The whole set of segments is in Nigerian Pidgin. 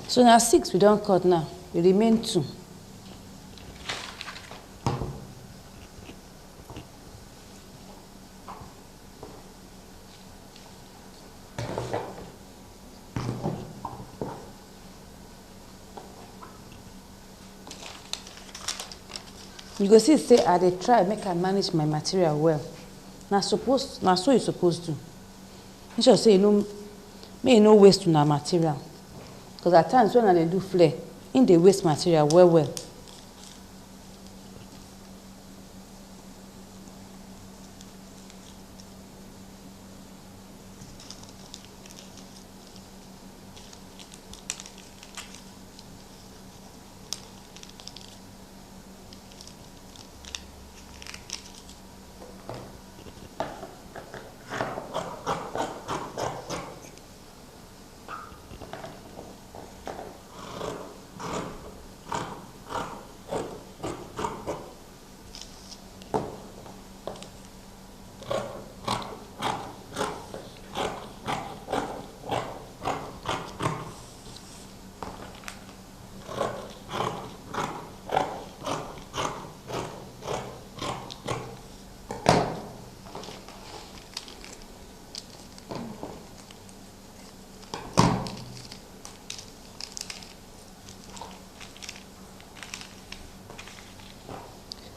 So now 6 we don't cut now. We remain 2. You go see say I dey try make I manage my material well. Now so you supposed to. Make sure say may you no waste una material. Because at times when I dey do flare, they waste material well.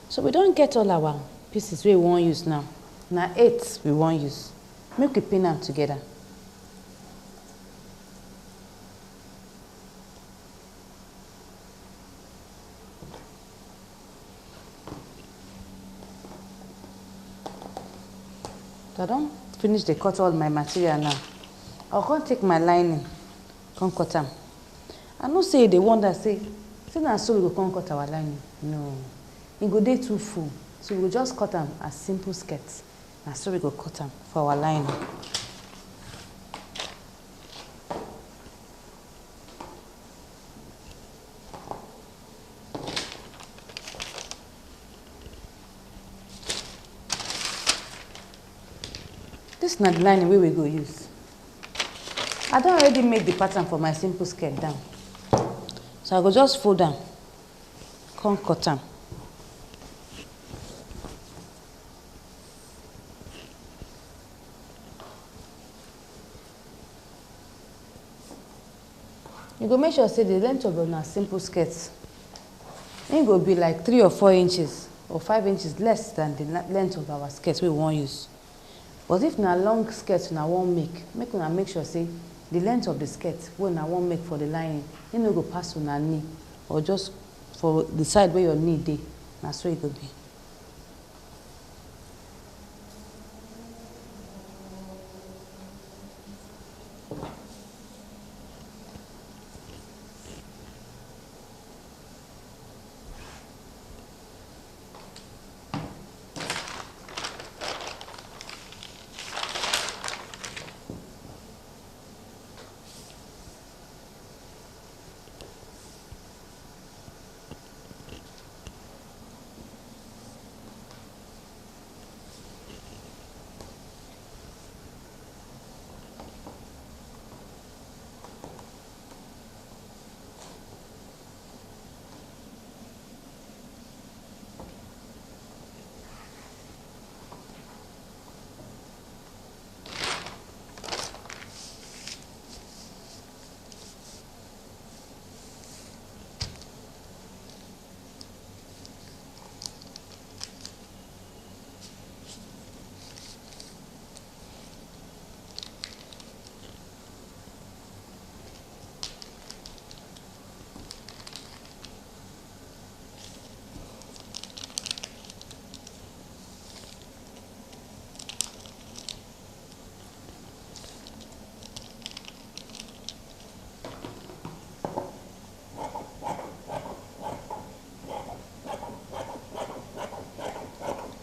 So we don't get all our pieces we won't use now. Now 8 we won't use. Make we pin them together. So I don't finish the cut all my material now. I'll come take my lining, come cut them. I no say the one that say now so we go come cut our lining. No. It go dey too full, so we will just cut them as simple skirts. And so we go cut them for our lining. This is not the lining we will go use. I don't already make the pattern for my simple skirt down, so I go just fold them, come cut them. You go make sure say the length of a simple skirt, it will be like 3 or 4 inches or 5 inches less than the length of our skirt we won't use. But if na long skirt una won't make una make sure say the length of the skirt we una won't make for the lining, it no go pass una knee or just for the side where your knee dey. Na so it go be.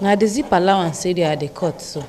Now the zip allowance say they are the cut so.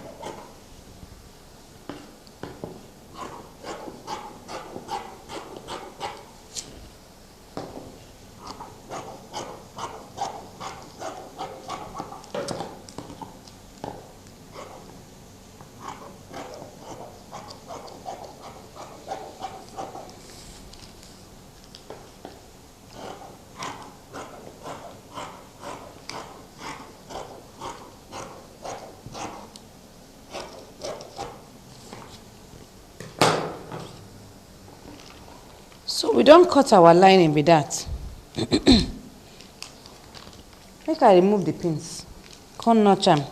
So we don't cut our lining with that. Make I remove the pins. Come notch them.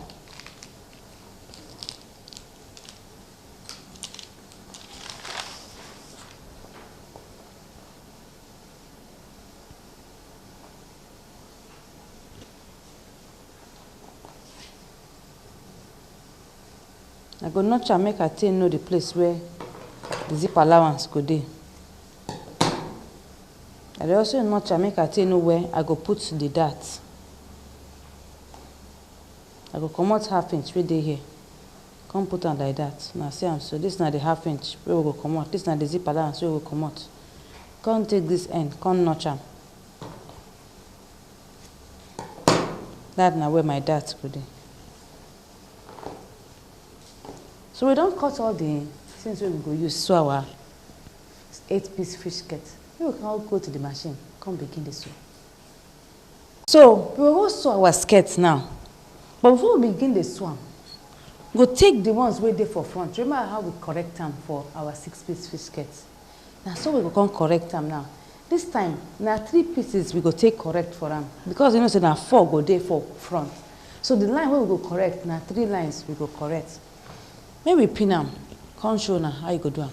I go notch and make I know the place where the zip allowance go dey. I dey also notch and make I know where I go put the dart. I go comot ½ inch wey dey here. Come put am like that. Now see am so. This na the ½ inch wey we go comot. This na the zip allowance wey we go comot. Come take this end, come notch am. That na where my dart go dey. So we don't cut all the things we go use sew our 8-piece fish skirt. We will now go to the machine, come begin the sew. So we will sew our skirts now. But before we begin the sew, we go take the ones wey dey for front. Remember how we correct them for our 6-piece fish skirts? Now so we go come correct them now. This time, now 3 pieces we go take correct for them. Because you know, so now 4 go dey for front. So the line wey we go correct, now 3 lines we go correct. Make we pin am, come show now how you go do am.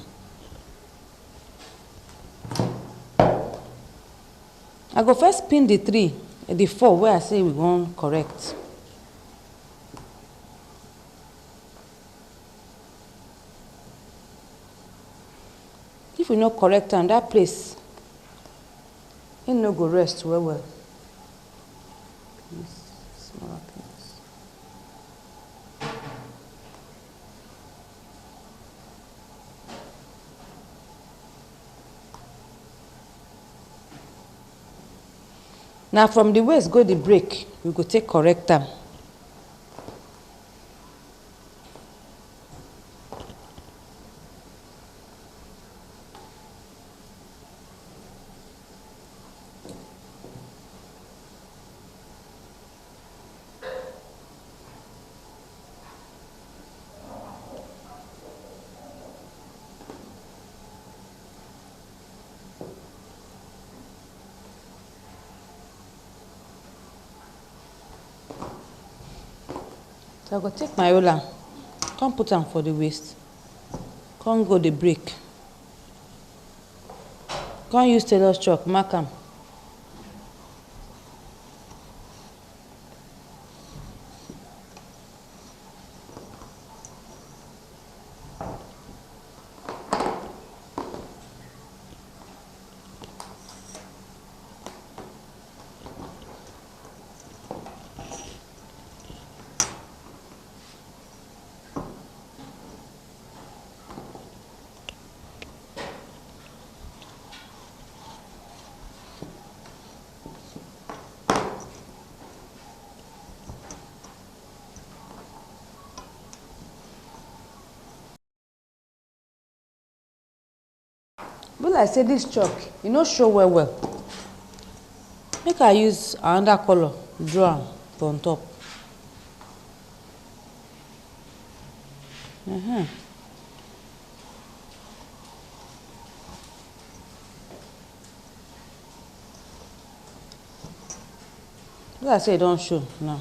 I go first pin the 4 where I say we wan correct. If we no correct am, that place, it no go rest well. Smaller pins. Now from the waist go the break, we go take correct them. So I go take my roller, come put am for the waist, come go the break, come use tailor's chalk, mark am. But like say this chalk, e no show well. Make I use another color, draw am for on top. Like I say, e don show now.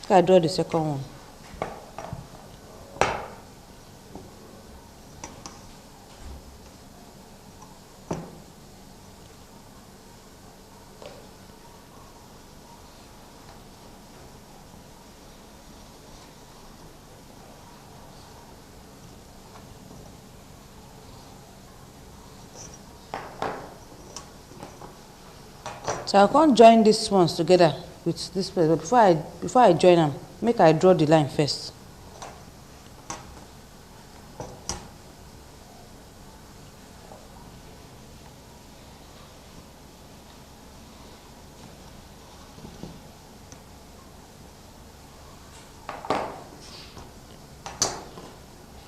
Make I draw the second one. So I can't join these ones together with this place. But before I join them, make I draw the line first.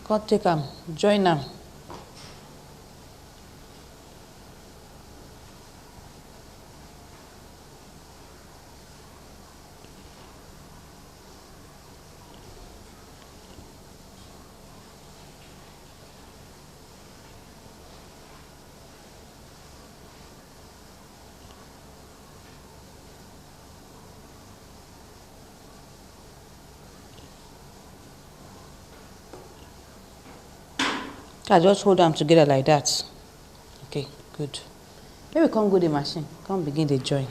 Can't take them, join them. I just hold them together like that. Okay, good. Maybe come go the machine. Come begin the join.